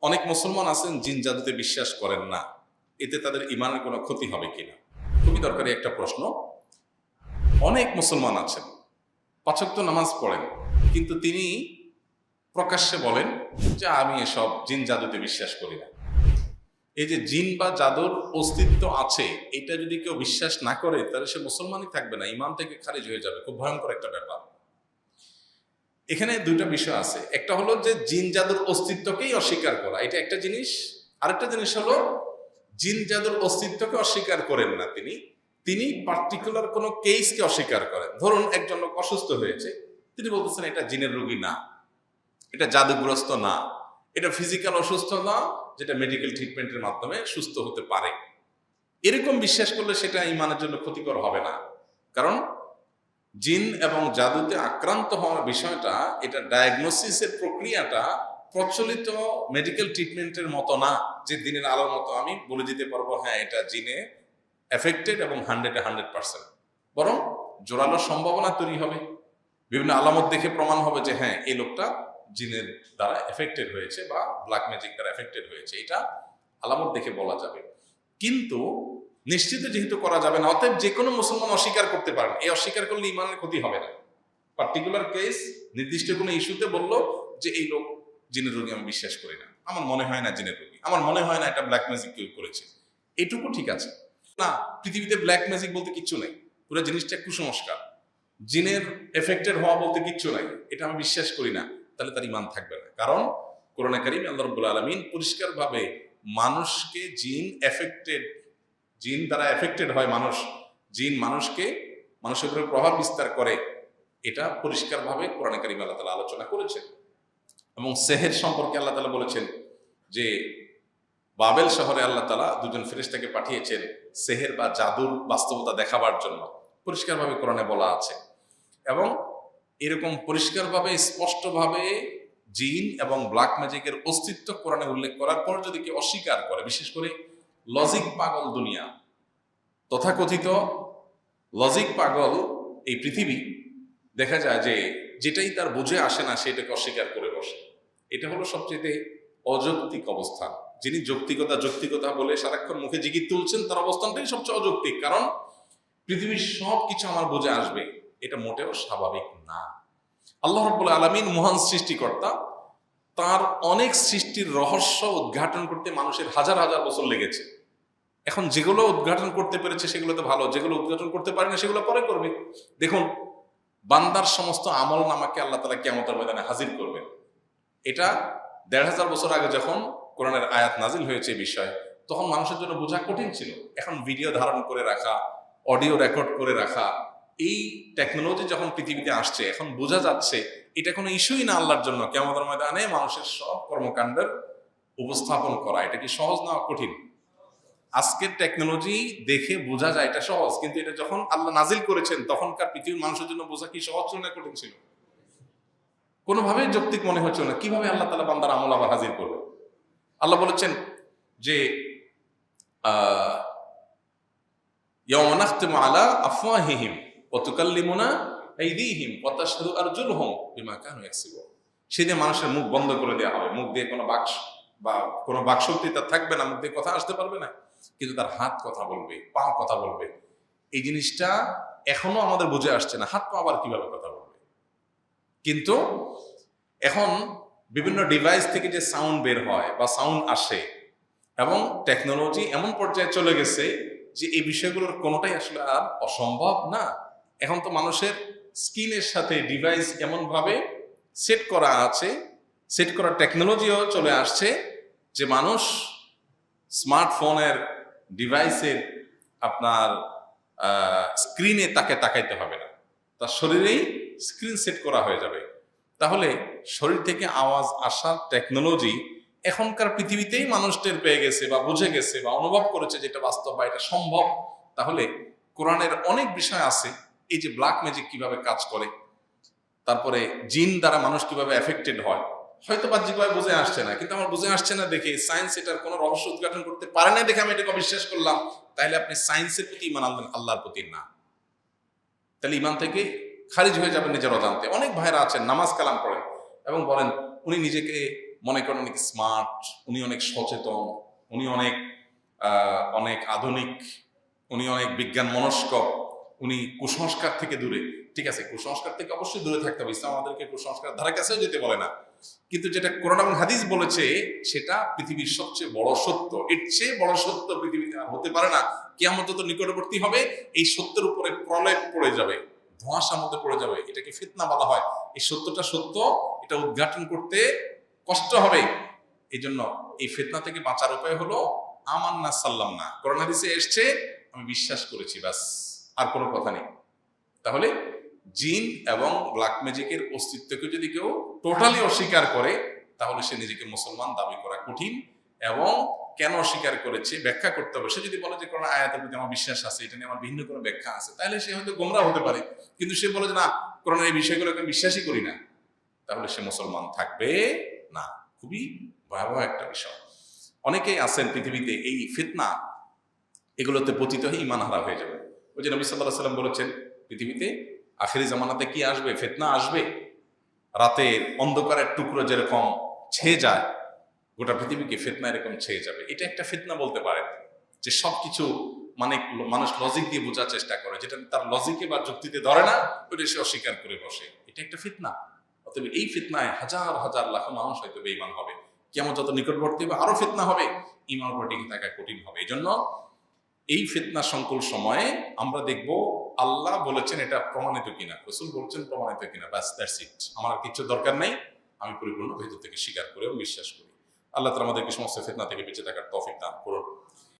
অনেক মুসলমান আছেন জিন জাদুতে বিশ্বাস করেন না, এতে তাদের ইমানের কোনো ক্ষতি হবে কিনা? খুবই দরকারি একটা প্রশ্ন। অনেক মুসলমান আছেন, পাঁচ ওয়াক্ত নামাজ পড়েন, কিন্তু তিনি প্রকাশ্যে বলেন যে আমি এসব জিন জাদুতে বিশ্বাস করি না। এই যে জিন বা জাদুর অস্তিত্ব আছে, এটা যদি কেউ বিশ্বাস না করে তাহলে সে মুসলমানই থাকবে না, ইমান থেকে খারিজ হয়ে যাবে। খুব ভয়ঙ্কর একটা ব্যাপার। এখানে দুইটা বিষয় আছে। একটা হলো যে জিন জাদুর অস্তিত্বকেই অস্বীকার করা, এটা একটা জিনিস। আরেকটা জিনিস হলো জিন জাদুর অস্তিত্বকে অস্বীকার করেন না, তিনি পার্টিকুলার কোনো কেসকে অস্বীকার করেন। ধরুন একজন লোক অসুস্থ হয়েছে, তিনি বলতেছেন এটা জিনের রোগী না, এটা জাদুগ্রস্ত না, এটা ফিজিক্যাল অসুস্থ না, যেটা মেডিকেল ট্রিটমেন্টের মাধ্যমে সুস্থ হতে পারে। এরকম বিশ্বাস করলে সেটা ইমানের জন্য ক্ষতিকর হবে না। কারণ জিন এবং জাদুতে আক্রান্ত হওয়ার বিষয়টা, এটা ডায়াগনোসিসের প্রক্রিয়াটা প্রচলিত মেডিকেল ট্রিটমেন্টের মতো না, যে দিনের আলোর মতো আমি বলে দিতে পারবো হ্যাঁ এটা জিনে এফেক্টেড এবং 100% বরং জোরালো সম্ভাবনা তৈরি হবে। বিভিন্ন আলামত দেখে প্রমাণ হবে যে হ্যাঁ এই লোকটা জিনের দ্বারা এফেক্টেড হয়েছে বা ব্ল্যাক ম্যাজিক দ্বারা এফেক্টেড হয়েছে, এটা আলামত দেখে বলা যাবে। কিন্তু নিশ্চিত যেহেতু করা যাবে না, অতএব যে কোনো মুসলমান অস্বীকার করতে পারেন। এই অস্বীকার করলে ইমানের ক্ষতি হবে না। পার্টিকুলার কেস, নির্দিষ্ট কোনো ইস্যুতে বললো যে এই লোক জিনের রোগী, আমি বিশ্বাস করি না, আমার মনে হয় না জিনের রোগী, আমার মনে হয় না এটা ব্ল্যাক ম্যাজিক কেউ করেছে, এটুকু ঠিক আছে। না, পৃথিবীতে ব্ল্যাক ম্যাজিক বলতে কিচ্ছু নেই, পুরো জিনিসটা কুসংস্কার। জিনের এফেক্টেড হওয়া বলতে কিচ্ছু নাই, এটা আমি বিশ্বাস করি না, তাহলে তার ইমান থাকবে না। কারণ কোরআনে কারীমে আল্লাহ রাব্বুল আলামিন পরিষ্কারভাবে মানুষকে জিন দ্বারা এফেক্টেড হয় মানুষ, জিন মানুষের উপরে প্রভাব বিস্তার করে, এটা পরিষ্কারভাবে কোরআনে কারীমে আল্লাহ তাআলা আলোচনা করেছেন। এবং সেহের সম্পর্কে আল্লাহ তাআলা বলেছেন যে বাবেল শহরে আল্লাহ তাআলা দুজন ফেরেশতাকে পাঠিয়েছেন সেহের বা জাদুর বাস্তবতা দেখাবার জন্য, পরিষ্কারভাবে কোরআনে বলা আছে। এবং এরকম পরিষ্কারভাবে স্পষ্টভাবে জিন এবং ব্ল্যাক ম্যাজিকের অস্তিত্ব কোরআনে উল্লেখ করার পর যদি কেউ অস্বীকার করে, বিশেষ করে লজিক পাগল দুনিয়া, তথাকথিত লজিক পাগল এই পৃথিবী, দেখা যায় যে যেটাই তার বুঝে আসে না সেটাকে অস্বীকার করে বসে। এটা হলো সবচেয়ে অযৌক্তিক অবস্থান। যিনি যৌক্তিকতা বলে সারাক্ষণ মুখে জিগির তুলছেন, তার অবস্থানটাই সবচেয়ে অযৌক্তিক। কারণ পৃথিবীর সব কিছু আমার বুঝে আসবে, এটা মোটেও স্বাভাবিক না। আল্লাহ রাব্বুল আলামিন মহান সৃষ্টিকর্তা, তার অনেক সৃষ্টির রহস্য উদ্ঘাটন করতে মানুষের হাজার হাজার বছর লেগেছে। এখন যেগুলো উদ্ঘাটন করতে পেরেছে সেগুলো তো ভালো, যেগুলো উদ্ঘাটন করতে পারে না সেগুলো পরে করবে। দেখুন, বান্দার সমস্ত আমল নামাকে আল্লাহ তাআলা কিয়ামতের ময়দানে হাজির করবেন। এটা ১৫০০ বছর আগে যখন কোরআনের আয়াত নাজিল হয়েছে এই বিষয়ে, তখন মানুষের জন্য বোঝা কঠিন ছিল। এখন ভিডিও ধারণ করে রাখা, অডিও রেকর্ড করে রাখা, এই টেকনোলজি যখন পৃথিবীতে আসছে, এখন বোঝা যাচ্ছে এটা কোনো ইস্যুই না আল্লাহর জন্য কিয়ামতের ময়দানে মানুষের সব কর্মকাণ্ডের উপস্থাপন করা। এটা কি সহজ না কঠিন? আজকের টেকনোলজি দেখে বোঝা যায় এটা সহজ, কিন্তু এটা যখন আল্লাহ নাজিল করেছেন তখনকার পৃথিবীর মানুষের জন্য বোঝা কি সহজ ছিল না কঠিন ছিল? কোনোভাবেই যৌক্তিক মনে হচ্ছে না। কিভাবে আল্লাহ তাআলা বান্দার আমল আবার হাজির করবে? আল্লাহ বলেছেন যে ইয়াওমা নাখতিমু আলা আফওয়াহিহিম ওয়া তুকাল্লিমুনা আইদিহিম ওয়া তাশহাদু আরজুলুহুম বিমা কানু ইয়াকসিবুন। সেদিন মানুষের মুখ বন্ধ করে দেওয়া হবে, মুখ দিয়ে কোনো বাকশক্তি তার থাকবে না, মুখ দিয়ে কথা আসতে পারবে না, কিন্তু তার হাত কথা বলবে, পা কথা বলবে। এই জিনিসটা এখনো আমাদের বুঝে আসছে না, হাত পা আবার কিভাবে কথা বলবে। কিন্তু এখন বিভিন্ন ডিভাইস থেকে যে সাউন্ড বের হয় বা সাউন্ড আসে, এবং টেকনোলজি এমন পর্যায়ে চলে গেছে যে এই বিষয়গুলোর কোনোটাই আসলে আর অসম্ভব না। এখন তো মানুষের স্কিনের সাথে ডিভাইস এমনভাবে সেট করা আছে, সেট করার টেকনোলজিও চলে আসছে যে মানুষ স্মার্টফোনের ডিভাইসের আপনার স্ক্রিনে তাকে তাকাইতে হবে না, তার শরীরেই স্ক্রিন সেট করা হয়ে যাবে। তাহলে শরীর থেকে আওয়াজ আসার টেকনোলজি এখনকার পৃথিবীতেই মানুষ টের পেয়ে গেছে বা বুঝে গেছে বা অনুভব করেছে যেটা বাস্তব বা এটা সম্ভব। তাহলে কোরআনের অনেক বিষয় আছে, এই যে ব্ল্যাক ম্যাজিক কিভাবে কাজ করে, তারপরে জিন দ্বারা মানুষ কিভাবে এফেক্টেড হয়, হয়তো বাহ্যিকভাবে বুঝে আসছে না, কিন্তু আমার বুঝে আসছে না দেখে, সায়েন্স এটার কোনো রহস্য উদ্ঘাটন করতে পারে না দেখে আমি এটাকে অবিশ্বাস করলাম, তাহলে আপনি সায়েন্সের প্রতি ইমান আনলেন, আল্লাহর প্রতি না। তাহলে ইমান থেকে খারিজ হয়ে যাবে নিজের অজান্তে। অনেক ভাইরা আছেন নামাজ কালাম পড়েন এবং বলেন উনি নিজেকে মনে করেন অনেক স্মার্ট, উনি অনেক সচেতন, উনি অনেক অনেক আধুনিক, উনি অনেক বিজ্ঞান মনস্ক, উনি কুসংস্কার থেকে দূরে। ঠিক আছে, কুসংস্কার থেকে অবশ্যই দূরে থাকতে হবে, ইসলাম আমাদেরকে কুসংস্কার ধারে কাছেও যেতে বলে না, কিন্তু যেটা কোরআন এবং হাদিস বলেছে সেটা পৃথিবীর সবচেয়ে বড় সত্য। এর চেয়ে বড় সত্য পৃথিবীতে আর হতে পারে না। কিয়ামত যত নিকটবর্তী হবে এই সত্যের উপরে প্রলেপ পড়ে যাবে, ধোঁয়াশার মধ্যে পড়ে যাবে। এটাকে ফিতনা বলা হয়। এই সত্যটা সত্য, এটা উদ্ঘাটন করতে কষ্ট হবে। এই জন্য এই ফিতনা থেকে বাঁচার উপায় হলো আমান্না সাল্লাম না, কোরআন হাদিসে এসছে আমি বিশ্বাস করেছি, ব্যাস, আর কোনো কথা নেই। তাহলে জিন এবং ব্ল্যাক ম্যাজিকের অস্তিত্বকে যদি কেউ টোটালি অস্বীকার করে তাহলে সে নিজেকে মুসলমান দাবি করা কঠিন। এবং কেন অস্বীকার করেছে ব্যাখ্যা করতে হবে। সে যদি বলে যে কোরআন আয়াতের প্রতি আমার বিশ্বাস আছে, এটা নিয়ে আমার ভিন্ন কোনো ব্যাখ্যা আছে, তাহলে সে হয়তো গোমরাহ হতে পারে। কিন্তু সে বলে যে না, কোরআনের এই বিষয়গুলোকে আমি বিশ্বাসই করি না, তাহলে সে মুসলমান থাকবে না। খুবই ভয়াবহ একটা বিষয়। অনেকেই আছেন পৃথিবীতে এই ফিতনা এগুলোতে পতিত হয়ে ঈমান হারা হয়ে যাবে। ওই যে নবী সাল্লাল্লাহু আলাইহি ওয়াসাল্লাম বলেছেন পৃথিবীতে আখিরি জামানাতে কি আসবে, ফিতনা আসবে। রাতের অন্ধকারের টুকরো যেরকম ছেয়ে যায়, গোটা পৃথিবীকে ফিতনা এরকম ছেয়ে যাবে। এটা একটা ফিতনা বলতে পারেন, যে সবকিছু মানে মানুষ লজিক দিয়ে বোঝার চেষ্টা করে, যেটা তার লজিকে বা যুক্তিতে ধরে না ওইটা সে অস্বীকার করে বসে। এটা একটা ফিতনা। অতএব এই ফিতনায় হাজার হাজার লাখ মানুষ হয়তো বেঈমান হবে। কিয়ামত যত নিকটবর্তী হবে আরো ফিতনা হবে, ঈমান উপর টিকে থাকা কঠিন হবে। এই জন্য এই ফিতনা সংকুল সময়ে আমরা দেখব আল্লাহ বলেছেন এটা প্রমাণিত কিনা, রাসূল বলেছেন প্রমাণিত কিনা, ব্যাস, দ্যাটস ইট। আমার আর কিছু দরকার নেই, আমি পরিপূর্ণ ভেতর থেকে স্বীকার করে এবং বিশ্বাস করি। আল্লাহ তাআলা আমাদেরকে সমস্ত ফিতনা থেকে বেঁচে থাকার তৌফিক দান করুন।